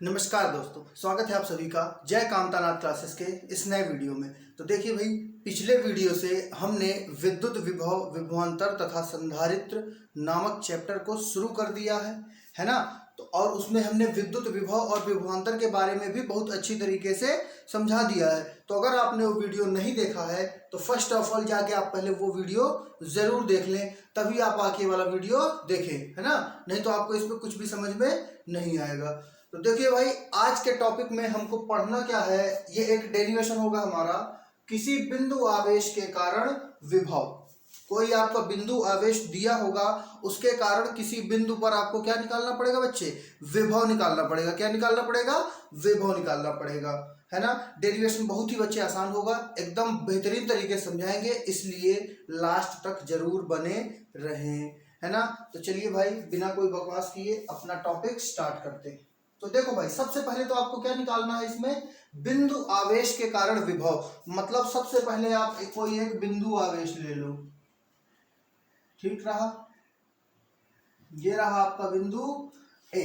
नमस्कार दोस्तों, स्वागत है आप सभी का जय कामतानाथ क्लासेस के इस नए वीडियो में। तो देखिए भाई, पिछले वीडियो से हमने विद्युत विभव, विभवांतर तथा संधारित्र नामक चैप्टर को शुरू कर दिया है ना। तो और उसमें हमने विद्युत विभव और विभवांतर के बारे में भी बहुत अच्छी तरीके से समझा दिया है। तो अगर आपने वो वीडियो नहीं देखा है तो फर्स्ट ऑफ ऑल जाके आप पहले वो वीडियो जरूर देख लें, तभी आप आगे वाला वीडियो देखें, है ना। नहीं तो आपको इसमें कुछ भी समझ में नहीं आएगा। तो देखिए भाई, आज के टॉपिक में हमको पढ़ना क्या है, ये एक डेरिवेशन होगा हमारा। किसी बिंदु आवेश के कारण विभव, कोई आपका बिंदु आवेश दिया होगा, उसके कारण किसी बिंदु पर आपको क्या निकालना पड़ेगा बच्चे, विभव निकालना पड़ेगा। क्या निकालना पड़ेगा? विभव निकालना पड़ेगा, है ना। डेरिवेशन बहुत ही बच्चे आसान होगा, एकदम बेहतरीन तरीके से समझाएंगे, इसलिए लास्ट तक जरूर बने रहें, है ना। तो चलिए भाई, बिना कोई बकवास किए अपना टॉपिक स्टार्ट करते हैं। तो देखो भाई, सबसे पहले तो आपको क्या निकालना है इसमें, बिंदु आवेश के कारण विभव। मतलब सबसे पहले आप कोई एक बिंदु आवेश ले लो, ठीक रहा, ये रहा आपका बिंदु ए,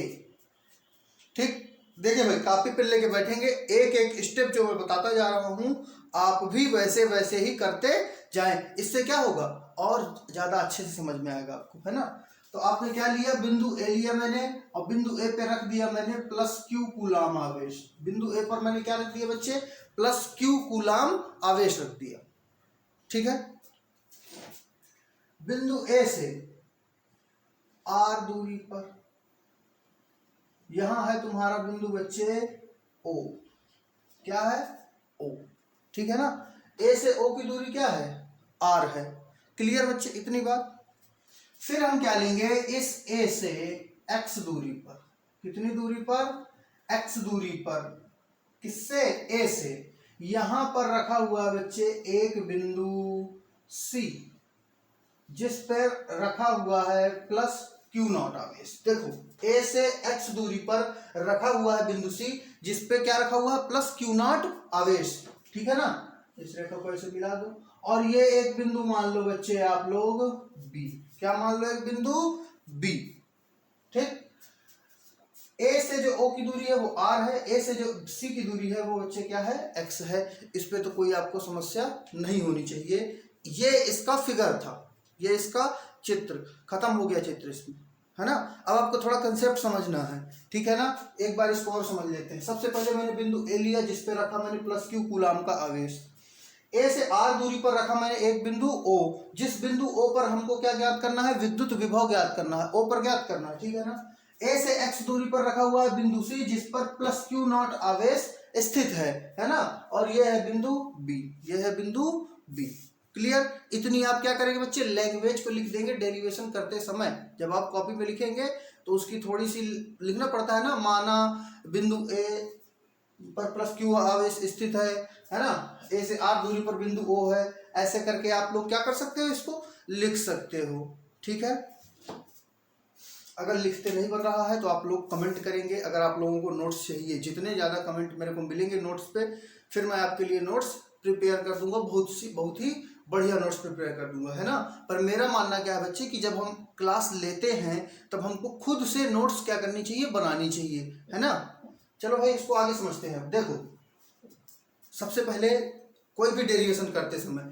ठीक। देखिए भाई, कॉपी पे लेके बैठेंगे, एक एक स्टेप जो मैं बताता जा रहा हूं आप भी वैसे वैसे ही करते जाएं। इससे क्या होगा, और ज्यादा अच्छे से समझ में आएगा आपको, है ना। तो आपने क्या लिया, बिंदु ए लिया मैंने, और बिंदु ए पे रख दिया मैंने प्लस क्यू कूलाम आवेश। बिंदु ए पर मैंने क्या रख दिया बच्चे, प्लस क्यू कूलाम आवेश रख दिया, ठीक है। बिंदु ए से आर दूरी पर, यहां है तुम्हारा बिंदु बच्चे ओ, क्या है, ओ, ठीक है ना। ए से ओ की दूरी क्या है, आर है। क्लियर बच्चे, इतनी बात। फिर हम क्या लेंगे, इस ए से एक्स दूरी पर, कितनी दूरी पर, एक्स दूरी पर, किससे, ए से, यहां पर रखा हुआ बच्चे एक बिंदु सी, जिस पर रखा हुआ है प्लस क्यू नॉट आवेश। देखो, ए से एक्स दूरी पर रखा हुआ है बिंदु सी, जिस पे क्या रखा हुआ है, प्लस क्यू नॉट आवेश, ठीक है ना। इस रेखा को ऐसे मिला दो, और ये एक बिंदु मान लो बच्चे आप लोग बी। क्या मान लो, एक बिंदु बी, ठीक। ए से जो ओ की दूरी है वो आर है, ए से जो सी की दूरी है वो बच्चे क्या है, एक्स है। इस पे तो कोई आपको समस्या नहीं होनी चाहिए। ये इसका फिगर था, ये इसका चित्र, खत्म हो गया चित्र इसमें, है ना। अब आपको थोड़ा कंसेप्ट समझना है, ठीक है ना। एक बार इसको और समझ लेते हैं। सबसे पहले मैंने बिंदु ए लिया, जिसपे रखा मैंने प्लस क्यू कूलाम का आवेश। ए से आर दूरी पर रखा मैंने एक बिंदु ओ, जिस बिंदु ओ पर हमको क्या ज्ञात करना है, विद्युत विभव ज्ञात करना है, ओ पर ज्ञात करना है, ठीक है ना। ए से एक्स दूरी पर रखा हुआ है बिंदु सी, जिस पर प्लस क्यू नॉट आवेश स्थित है ना। और यह है बिंदु बी, यह है बिंदु बी। क्लियर। इतनी आप क्या करेंगे बच्चे, लैंग्वेज को लिख देंगे। डेरिवेशन करते समय जब आप कॉपी पे लिखेंगे तो उसकी थोड़ी सी लिखना पड़ता है ना। माना बिंदु ए पर प्लस क्यू आवेश स्थित है ना, ए से आर दूरी पर बिंदु ओ है, ऐसे करके आप लोग क्या कर सकते हो, इसको लिख सकते हो, ठीक है। अगर लिखते नहीं बन रहा है तो आप लोग कमेंट करेंगे। अगर आप लोगों को नोट्स चाहिए, जितने ज़्यादा कमेंट मेरे को मिलेंगे नोट्स पे, फिर मैं आपके लिए नोट्स प्रिपेयर कर दूंगा, बहुत ही बढ़िया नोट्स प्रिपेयर कर दूंगा, है ना। पर मेरा मानना क्या है बच्चे, कि जब हम क्लास लेते हैं तब हमको खुद से नोट्स क्या करनी चाहिए, बनानी चाहिए, है ना। चलो भाई, इसको आगे समझते हैं। देखो, सबसे पहले कोई भी डेरिवेशन करते समय,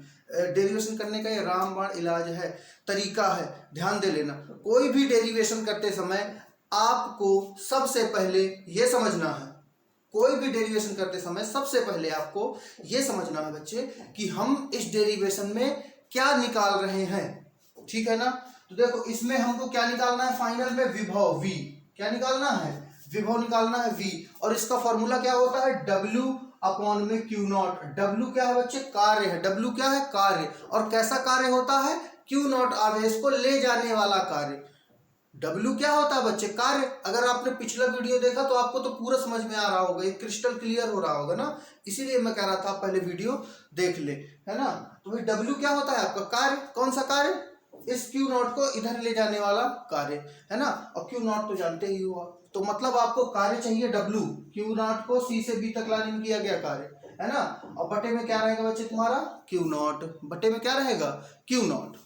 डेरिवेशन करने का ये रामबाण इलाज है, तरीका है, ध्यान दे लेना। कोई भी डेरिवेशन करते समय आपको सबसे पहले ये समझना है, कोई भी डेरिवेशन करते समय सबसे पहले आपको ये समझना है बच्चे, कि हम इस डेरिवेशन में क्या निकाल रहे हैं, ठीक है ना। तो देखो, इसमें हमको क्या निकालना है, फाइनल में विभव वी, क्या निकालना है, विभव निकालना है वी। और इसका फॉर्मूला क्या होता है, डब्ल्यू अपॉन में क्यू नॉट। डब्ल्यू क्या है बच्चे, कार्य है, डब्ल्यू क्या है, कार्य। और कैसा कार्य होता है, क्यू नॉट आवेश को ले जाने वाला कार्य। डब्ल्यू क्या होता है बच्चे, कार्य। अगर आपने पिछला वीडियो देखा तो आपको तो पूरा समझ में आ रहा होगा, ये क्रिस्टल क्लियर हो रहा होगा ना। इसीलिए मैं कह रहा था पहले वीडियो देख ले, है ना। तो भाई डब्ल्यू क्या होता है आपका कार्य, कौन सा कार्य, इस क्यू नॉट को इधर ले जाने वाला कार्य, है ना। और क्यू नॉट तो जानते ही हुआ, तो मतलब आपको कार्य चाहिए डब्ल्यू, क्यू नॉट को सी से बी तक लाने में किया गया कार्य, है ना। और बटे में क्या रहेगा बच्चे तुम्हारा, क्यू नॉट, बटे में क्या रहेगा, क्यू नॉट,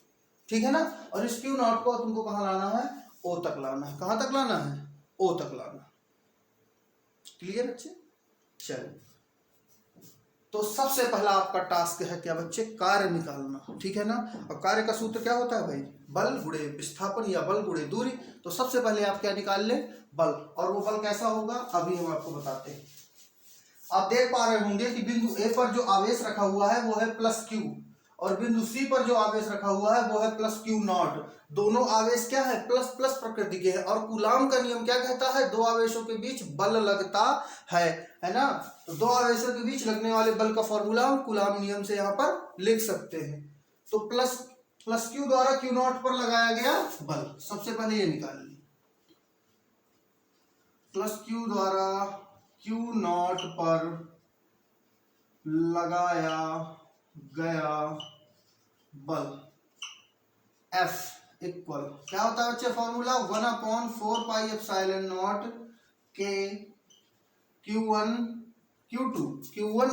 ठीक है ना। और इस क्यू नॉट को तुमको कहाँ लाना है, ओ तक लाना है। कहाँ तक लाना है, ओ तक लाना, क्लियर बच्चे? चलो, तो सबसे पहला आपका टास्क है क्या बच्चे? कार्य निकालना, ठीक है ना। और कार्य का सूत्र क्या होता है भाई? बल गुणे विस्थापन या बल गुणे दूरी। तो सबसे पहले आप क्या निकाल ले? बल। और वो बल कैसा होगा अभी हम आपको बताते हैं। आप देख पा रहे होंगे कि बिंदु ए पर जो आवेश रखा हुआ है वो है प्लस क्यू, और बिंदु सी पर जो आवेश रखा हुआ है वो है प्लस क्यू नॉट। दोनों आवेश क्या है? प्लस प्लस प्रकृति के हैं। और कूलाम का नियम क्या कहता है? दो आवेशों के बीच बल लगता है ना। तो दो आवेशों के बीच लगने वाले बल का फॉर्मूला हम कूलाम नियम से यहाँ पर लिख सकते हैं। तो प्लस क्यू द्वारा क्यू नॉट पर लगाया गया बल, सबसे पहले ये निकाल ली। प्लस क्यू द्वारा क्यू नॉट पर लगाया गया बल F इक्वल क्या होता है बच्चे? फॉर्मूला 1/4 पाई एप्सिलॉन नॉट के Q1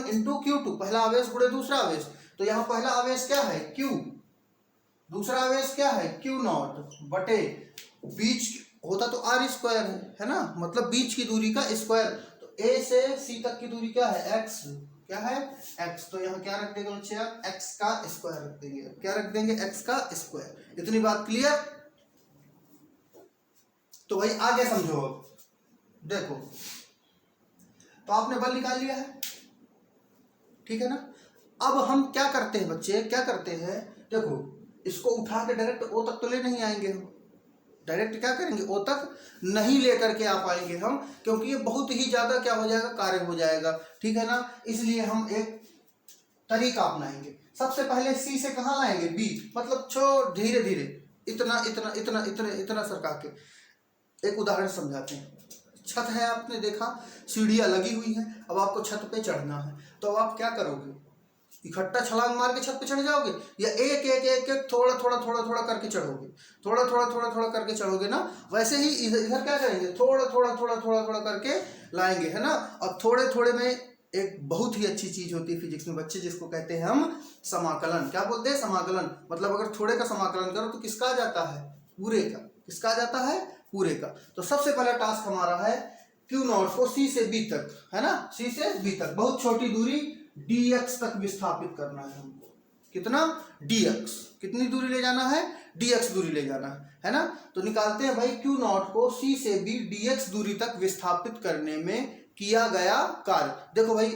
इंटू Q2। पहला आवेश गुणे दूसरा आवेश। तो यहाँ पहला आवेश क्या है? Q, दूसरा आवेश क्या है? Q नॉट बटे बीच होता तो R स्क्वायर है ना, मतलब बीच की दूरी का स्क्वायर। तो A से C तक की दूरी क्या है? X, क्या है? x। तो यहाँ क्या रख देंगे बच्चे आप? x का स्क्वायर रख देंगे। क्या रख देंगे? x का स्क्वायर। इतनी बात क्लियर? तो भाई आगे समझो। अब देखो, तो आपने बल निकाल लिया है, ठीक है ना। अब हम क्या करते हैं बच्चे? क्या करते हैं? देखो, इसको उठा के डायरेक्ट O तक तो ले नहीं आएंगे हम। डायरेक्ट क्या करेंगे? O तक नहीं लेकर के आ पाएंगे हम, क्योंकि ये बहुत ही ज्यादा क्या हो जाएगा? कार्य हो जाएगा, ठीक है ना। इसलिए हम एक तरीका अपनाएंगे। सबसे पहले C से कहाँ लाएंगे? B, मतलब धीरे धीरे इतना इतना इतना इतना इतना सरका के। एक उदाहरण समझाते हैं। छत है, आपने देखा सीढ़ियां लगी हुई हैं, अब आपको छत पे चढ़ना है। तो अब आप क्या करोगे? इकट्ठा छलांग मार के छत पे चढ़ जाओगे, या एक एक एक एक थोड़ा थोड़ा थोड़ा थोड़ा करके चढ़ोगे? थोड़ा थोड़ा थोड़ा थोड़ा करके चढ़ोगे ना। वैसे ही इधर क्या करेंगे? थोड़ा थोड़ा थोड़ा थोड़ा थोड़ा करके लाएंगे, है ना। और थोड़े थोड़े में एक बहुत ही अच्छी चीज होती है फिजिक्स में बच्चे, जिसको कहते हैं हम समाकलन। क्या बोलते हैं? समाकलन। मतलब अगर थोड़े का समाकलन करो तो किसका आ जाता है? पूरे का। किसका आ जाता है? पूरे का। तो सबसे पहला टास्क हमारा है क्यू नॉट को C से B तक, है ना, C से B तक बहुत छोटी दूरी dx तक विस्थापित करना है हमको। कितना? dx। कितनी दूरी ले जाना है? dx दूरी ले जाना है ना। तो निकालते हैं भाई, क्यू नॉट को C से B dx दूरी तक विस्थापित करने में किया गया कार्य। देखो भाई,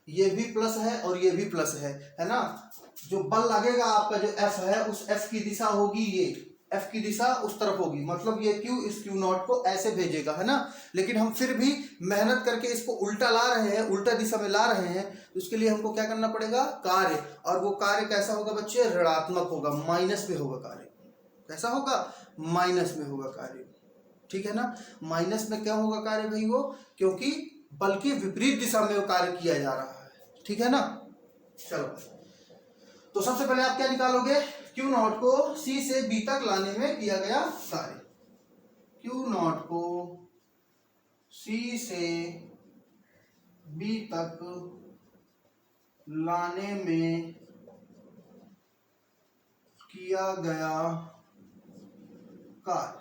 ये भी प्लस है और ये भी प्लस है ना। जो बल लगेगा आपका जो F है, उस F की दिशा होगी ये, F की दिशा उस तरफ होगी, मतलब ये Q इस Q नॉट को ऐसे भेजेगा, है ना। लेकिन हम फिर भी मेहनत करके इसको उल्टा ला रहे हैं, उल्टा दिशा में ला रहे हैं। तो उसके लिए हमको क्या करना पड़ेगा? कार्य। और वो कार्य कैसा होगा बच्चे? ऋणात्मक होगा, माइनस में होगा कार्य। कैसा होगा? माइनस में होगा कार्य, ठीक है ना। माइनस में क्या होगा कार्य भाई? वो क्योंकि बल की विपरीत दिशा में वो कार्य किया जा रहा है, ठीक है ना। चलो, तो सबसे पहले आप क्या निकालोगे? क्यू नॉट को C से B तक लाने में किया गया कार्य। क्यू नॉट को C से B तक लाने में किया गया कार्य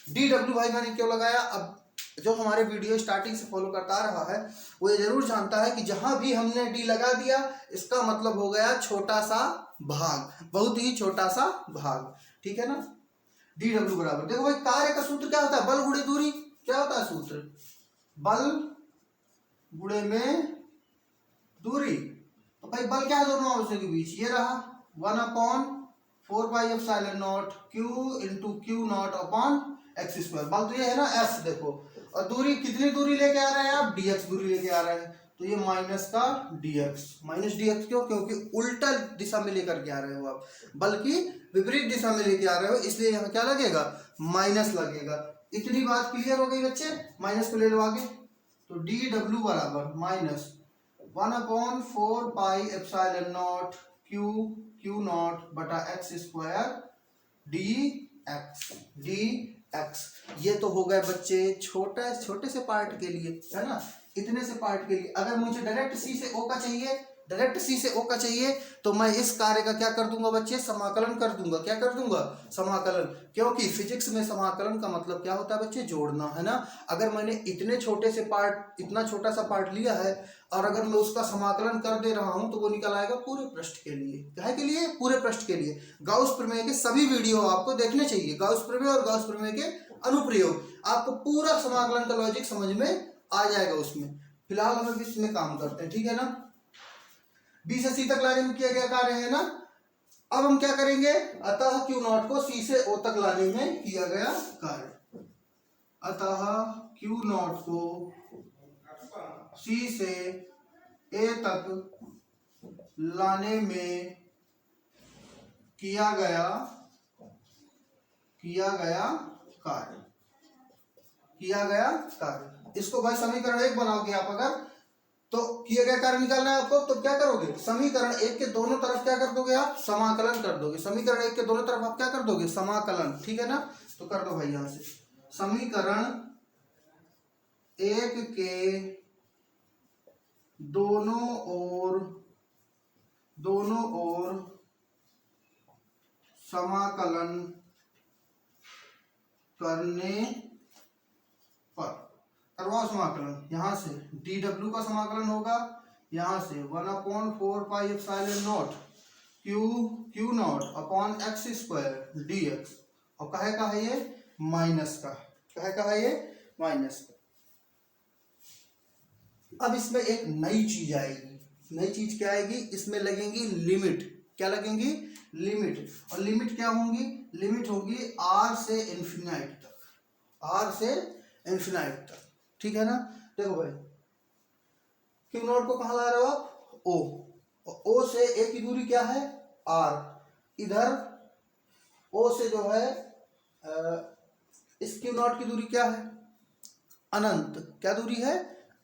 DW भाई मैंने क्यों लगाया? अब जो हमारे वीडियो स्टार्टिंग से फॉलो करता रहा है वो ये जरूर जानता है कि जहां भी हमने D लगा दिया, इसका मतलब हो गया छोटा सा भाग, बहुत ही छोटा सा भाग, ठीक है ना। DW बराबर, देखो भाई कार्य का सूत्र क्या होता है? बल गुणे दूरी। क्या होता है सूत्र? बल गुणे में दूरी। तो भाई बल क्या है दोनों आवेशों के बीच? ये रहा 1/4 pi epsilon not Q into Q not upon x square. बल तो ये है ना F, देखो। और दूरी कितनी दूरी लेके आ रहे हैं आप? dx दूरी लेके आ रहे हैं। तो ये माइनस का dx, माइनस dx क्यों? क्योंकि उल्टा दिशा में लेकर के आ रहे हो आप, बल्कि विपरीत दिशा में लेके आ रहे हो, इसलिए यहाँ क्या लगेगा? माइनस लगेगा। इतनी बात क्लियर हो गई बच्चे? माइनस को ले लो आगे। तो DW बराबर minus 1/4 pi epsilon not Q not बटा x स्क्वायर dx। ये तो हो गए बच्चे छोटे से पार्ट के लिए, है ना, इतने से पार्ट के लिए। अगर मुझे डायरेक्ट C से O का चाहिए डायरेक्ट सी से ओ का चाहिए तो मैं इस कार्य का क्या कर दूंगा बच्चे, समाकलन कर दूंगा। क्या कर दूंगा, समाकलन। क्योंकि फिजिक्स में समाकलन का मतलब क्या होता है बच्चे, जोड़ना, है ना। अगर मैंने इतने छोटे से पार्ट, इतना छोटा सा पार्ट लिया है और अगर मैं उसका समाकलन कर दे रहा हूं तो वो निकल आएगा पूरे पृष्ठ के लिए। क्या के लिए, पूरे पृष्ठ के लिए। गाउस प्रमेय के सभी वीडियो आपको देखने चाहिए, गाउस प्रमेय और गाउस प्रमेय के अनुप्रयोग, आपको पूरा समाकलन का लॉजिक समझ में आ जाएगा उसमें। फिलहाल हम अभी इसमें काम करते हैं, ठीक है ना। बी से सी तक लाने में किया गया कार्य है ना। अब हम क्या करेंगे, अतः क्यू नॉट को सी से ओ तक लाने में किया गया कार्य। अतः क्यू नॉट को सी से ए तक लाने में किया गया कार्य। इसको भाई समीकरण 1 बनाओगे आप अगर, तो किया गया कार्य निकालना है आपको, तो क्या करोगे, समीकरण 1 के दोनों तरफ क्या कर दोगे आप, समाकलन कर दोगे। समीकरण 1 के दोनों तरफ आप क्या कर दोगे, समाकलन, ठीक है ना। तो कर दो भाई यहां से समीकरण 1 के दोनों ओर समाकलन करने पर, करवाओ समाकलन। यहां से dw का समाकलन होगा, यहां से 1/4 pi epsilon not Q not upon x square dx, और कहे का है ये माइनस का, कहे का है ये माइनस का। अब इसमें एक नई चीज आएगी, नई चीज क्या आएगी, इसमें लगेंगी लिमिट। क्या लगेंगी, लिमिट। और लिमिट क्या होंगी, लिमिट होगी r से इन्फिनाइट तक, r से इन्फिनाइट तक, ठीक है ना। देखो भाई क्यू नॉट को कहां ला रहे हो आप, o, और o से a की दूरी क्या है, r। इधर o से जो है इस क्यू नॉट की दूरी क्या है, अनंत। क्या दूरी है,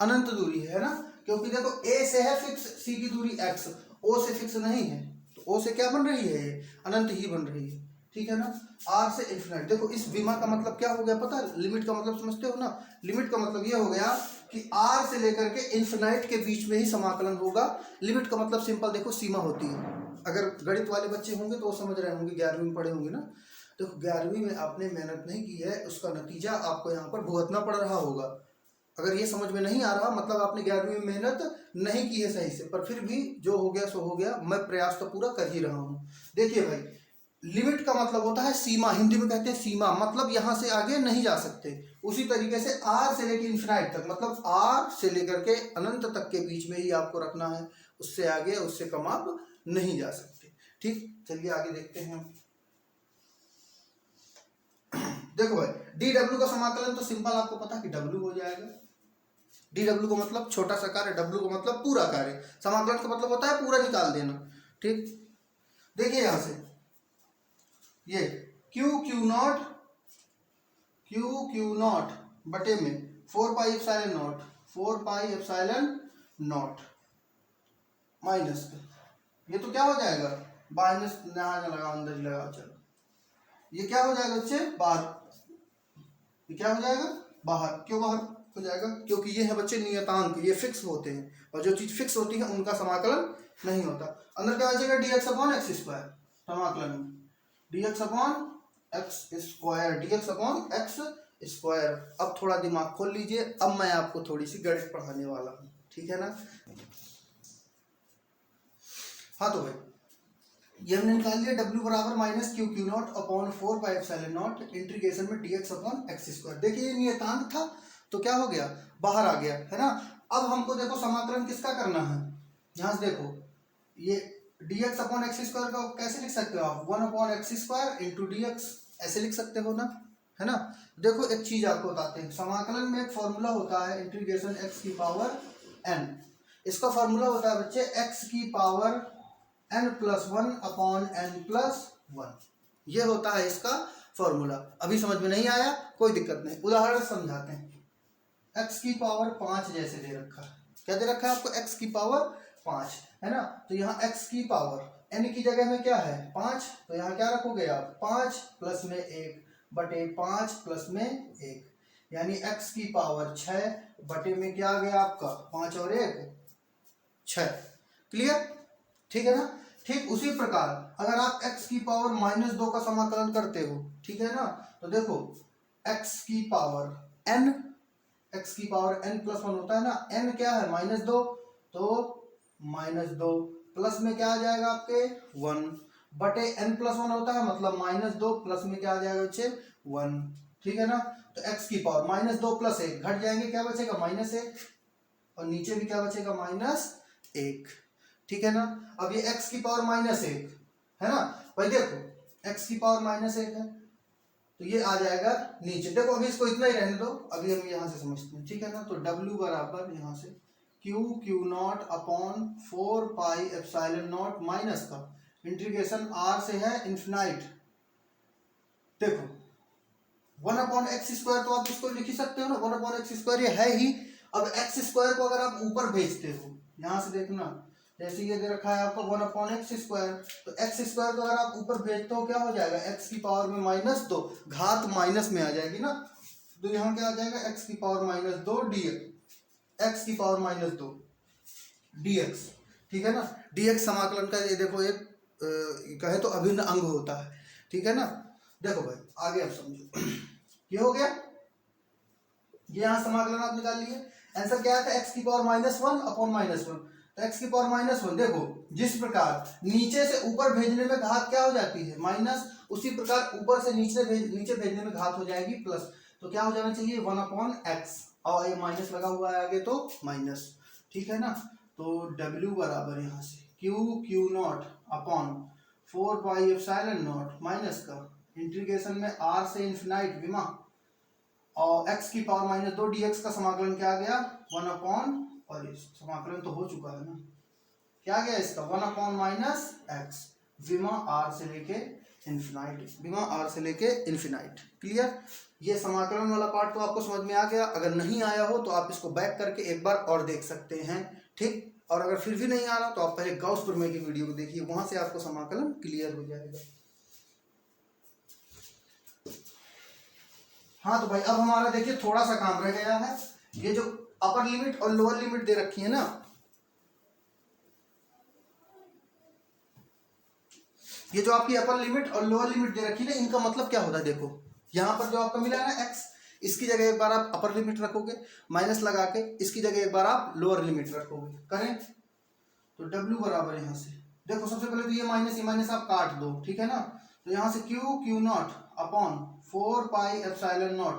अनंत दूरी है ना। क्योंकि देखो a से है फिक्स, c की दूरी x, o से फिक्स नहीं है, तो o से क्या बन रही है, अनंत ही बन रही है, ठीक है ना। r से इन्फिनाइट, देखो इस विमा का मतलब क्या हो गया पता है, लिमिट का मतलब समझते हो ना। लिमिट का मतलब ये हो गया कि r से लेकर के इन्फिनाइट के बीच में ही समाकलन होगा। लिमिट का मतलब सिंपल देखो सीमा होती है। अगर गणित वाले बच्चे होंगे तो वो समझ रहे होंगे, 11वीं में पढ़े होंगे ना। देखो 11वीं में आपने मेहनत नहीं की है, उसका नतीजा आपको यहाँ पर भुगतना पड़ रहा होगा। अगर ये समझ में नहीं आ रहा मतलब आपने 11वीं में मेहनत नहीं की है सही से, पर फिर भी जो हो गया सो हो गया, मैं प्रयास तो पूरा कर ही रहा हूँ। देखिए भाई लिमिट का मतलब होता है सीमा, हिंदी में कहते हैं सीमा, मतलब यहाँ से आगे नहीं जा सकते। उसी तरीके से r से लेकर इन्फिनाइट तक, मतलब r से लेकर के अनंत तक के बीच में ही आपको रखना है, उससे आगे उससे कम आप नहीं जा सकते। ठीक, चलिए आगे देखते हैं। देखो भाई dw का समाकलन तो सिंपल आपको पता है कि w हो जाएगा। dw का मतलब छोटा सा कार्य, w का मतलब पूरा कार्य, समाकलन का मतलब होता है पूरा निकाल देना। ठीक, देखिए यहां से ये क्यू नॉट बटे में 4 पाई एप्सिलॉन नॉट माइनस का, ये तो क्या हो जाएगा, माइनस यहाँ लगा अंदर ही लगा, चलो ये क्या हो जाएगा बच्चे, बाहर। ये क्या हो जाएगा, बाहर। क्यों बाहर हो जाएगा, क्योंकि ये है बच्चे नियतांक, ये फिक्स होते हैं, और जो चीज फिक्स होती है उनका समाकलन नहीं होता। अंदर क्या आ जाएगा, dx अपॉन एक्स स्क्वायर, समाकलन में dx अपॉन एक्स स्क्वायर। अब थोड़ा दिमाग खोल लीजिए, अब मैं आपको थोड़ी सी गणित पढ़ाने वाला हूँ, ठीक है ना। हाँ तो भाई ये हमने निकाल लिया, w बराबर minus Q not upon 4 pi epsilon not integration में dx अपॉन एक्स स्क्वायर। देखिए ये नियतांक था तो क्या हो गया, बाहर आ गया, है ना। अब हमको देखो समाकलन किसका करना है, यहाँ से देखो ये dx अपॉन एक्स स्क्वायर का कैसे लिख सकते हो आप, 1 upon x square into dx, ऐसे लिख सकते हो ना, है ना। देखो एक चीज आपको बताते हैं, समाकलन में एक फॉर्मूला होता है इंटीग्रेशन x की पावर n। इसका फॉर्मूला होता है बच्चे x की पावर n+1 अपॉन n+1, ये होता है इसका फॉर्मूला। अभी समझ में नहीं आया कोई दिक्कत नहीं, उदाहरण समझाते हैं। x की पावर 5 जैसे दे रखा है, क्या दे रखा है आपको, x की पावर 5, है ना। तो यहाँ x की पावर n की जगह में क्या है 5, तो यहाँ क्या रखोगे आप, 5 प्लस में 1 बटे 5 प्लस में 1, यानी x की पावर 6 बटे में क्या आ गया आपका 5 और 1 6। क्लियर? ठीक है ना? ठीक उसी प्रकार अगर आप x की पावर -2 का समाकलन करते हो, ठीक है ना, तो देखो x की पावर n, x की पावर n+1 होता है ना, n क्या है -2, तो -2 प्लस में क्या आ जाएगा आपके 1 बटे n+1 होता है, मतलब -2 प्लस में क्या आ जाएगा बच्चे 1, ठीक है ना। तो x की पावर -2 + 1 घट जाएंगे, क्या बचेगा -1, और नीचे भी क्या बचेगा -1, ठीक है ना। अब ये x की पावर -1 है ना भाई, देखो x की पावर -1 है तो ये आ जाएगा नीचे, देखो अभी इसको इतना ही रहने दो, अभी हम यहाँ से समझते हैं, ठीक है ना। तो W बराबर यहाँ से Q0 अपॉन 4πε0 माइनस का इंटीग्रेशन r से है इन्फिनाइट, देखो 1/x² तो आप इसको लिख ही सकते हो ना, 1/x² ये है ही। अब x² को अगर आप ऊपर भेजते हो, यहां से देखना, जैसे ये दे रखा है आपको 1/x², तो x² को अगर आप ऊपर भेजते हो क्या हो जाएगा, x की पावर में -2, घात माइनस में आ जाएगी ना, तो यहाँ क्या आ जाएगा x की पावर -2 dx, x की पावर -2 dx, ठीक है ना। dx समाकलन का ये देखो एक कहे तो अभिन्न अंग होता है, ठीक है ना। देखो भाई आगे आप समझो, ये हो गया, ये यहाँ समाकलन आप निकाल लिए। आंसर क्या था, x की पावर -1 अपॉन -1, तो x की पावर -1, देखो जिस प्रकार नीचे से ऊपर भेजने में घात क्या हो जाती है माइनस, उसी प्रकार ऊपर से नीचे भेजने में घात हो जाएगी प्लस, तो क्या हो जाना चाहिए 1/x, और ये माइनस लगा हुआ है आगे तो माइनस, ठीक है ना। तो W बराबर यहाँ से Q0 अपॉन 4πε0 माइनस का इंटीग्रेशन में r से इन्फिनाइट विमा, और x की पावर -2 dx का समाकलन क्या आ गया 1/, और इस समाकलन तो हो चुका है ना, क्या गया इसका 1/-x विमा r से लेके इन्फिनाइट, विमा r से लेके इन्फिनाइट। क्लियर? ये समाकलन वाला पार्ट तो आपको समझ में आ गया, अगर नहीं आया हो तो आप इसको बैक करके एक बार और देख सकते हैं, ठीक। और अगर फिर भी नहीं आ रहा तो आप पहले गाउस प्रमेय की वीडियो को देखिए, वहां से आपको समाकलन क्लियर हो जाएगा। हाँ तो भाई अब हमारा देखिए थोड़ा सा काम रह गया है, ये जो अपर लिमिट और लोअर लिमिट दे रखी है ना, ये जो आपकी अपर लिमिट और लोअर लिमिट दे रखी है ना, इनका मतलब क्या होता है, देखो यहाँ पर जो आपका मिला है ना x, इसकी जगह एक बार आप अपर लिमिट रखोगे माइनस लगा के, इसकी जगह एक बार आप लोअर लिमिट रखोगे, करें तो W बराबर यहाँ से देखो, सबसे पहले तो ये माइनस आप काट दो, ठीक है ना। तो यहाँ से Q0 अपॉन 4πε0,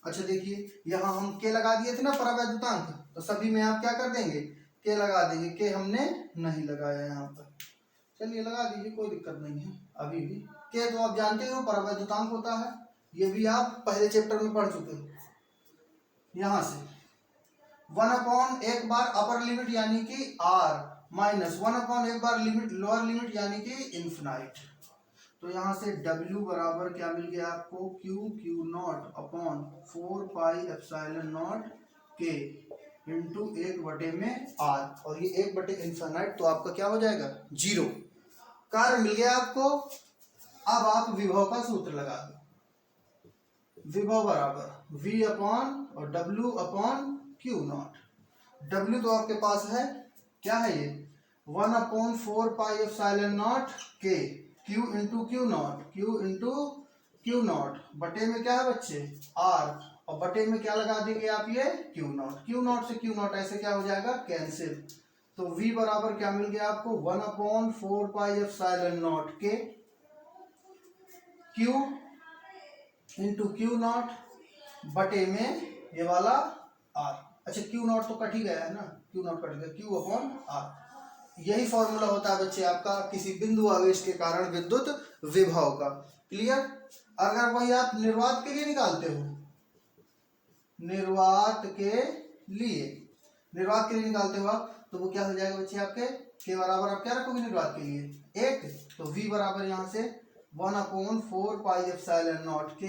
अच्छा देखिए यहाँ हम k लगा दिए थे ना परावैद्युतांक, तो सभी में आप क्या कर देंगे k लगा देंगे, k हमने नहीं लगाया यहाँ पर, चलिए लगा दीजिए कोई दिक्कत नहीं है। अभी भी k तो आप जानते हो परावैद्युतांक होता है, ये भी आप पहले चैप्टर में पढ़ चुके हो। यहाँ से 1/, एक बार अपर लिमिट यानी कि r, माइनस 1/, एक बार लिमिट लोअर लिमिट यानी कि इन्फिनाइट, तो यहाँ से W बराबर क्या मिल गया आपको Q0 upon 4πε0 k into 1/r, और ये 1/इन्फिनाइट तो आपका क्या हो जाएगा 0, कार्य मिल गया आपको। अब आप विभव का सूत्र लगा दो, विभव बराबर V अपॉन और W अपॉन Q0, W तो आपके पास है, क्या है ये 1/4πε0 k Q इंटू Q0 बटे में क्या है बच्चे R, और बटे में क्या लगा देंगे आप ये Q0 से Q0 ऐसे क्या हो जाएगा कैंसिल, तो V बराबर क्या मिल गया आपको 1/4πε0 k Q इंटू Q0 बटे में ये वाला R, अच्छा Q0 तो कट ही गया है ना, Q0 कट गया, Q अपॉन R, यही फॉर्मूला होता है बच्चे आपका किसी बिंदु आवेश के कारण विद्युत विभव का। क्लियर? अगर वही आप निर्वात के लिए निकालते हो, निर्वात के लिए निकालते हो आप, तो वो क्या हो जाएगा बच्चे आपके के बराबर आप क्या रखोगे निर्वात के लिए 1, तो V बराबर यहाँ से 1/4πε0 k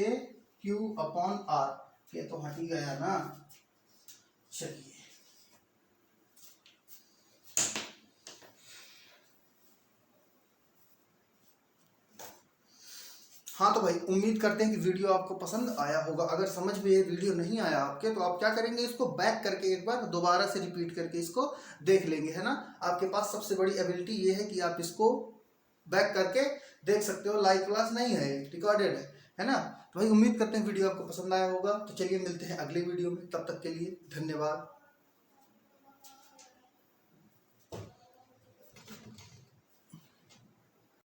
Q अपॉन R, के तो हट ही गया ना। चलिए हाँ तो भाई उम्मीद करते हैं कि वीडियो आपको पसंद आया होगा। अगर समझ में ये वीडियो नहीं आया आपके, तो आप क्या करेंगे, इसको बैक करके एक बार दोबारा से रिपीट करके इसको देख लेंगे, है ना। आपके पास सबसे बड़ी एबिलिटी ये है कि आप इसको बैक करके देख सकते हो। लाइव क्लास नहीं है, रिकॉर्डेड है ना। तो भाई उम्मीद करते हैं वीडियो आपको पसंद आया होगा। तो चलिए मिलते हैं अगले वीडियो में, तब तक के लिए धन्यवाद।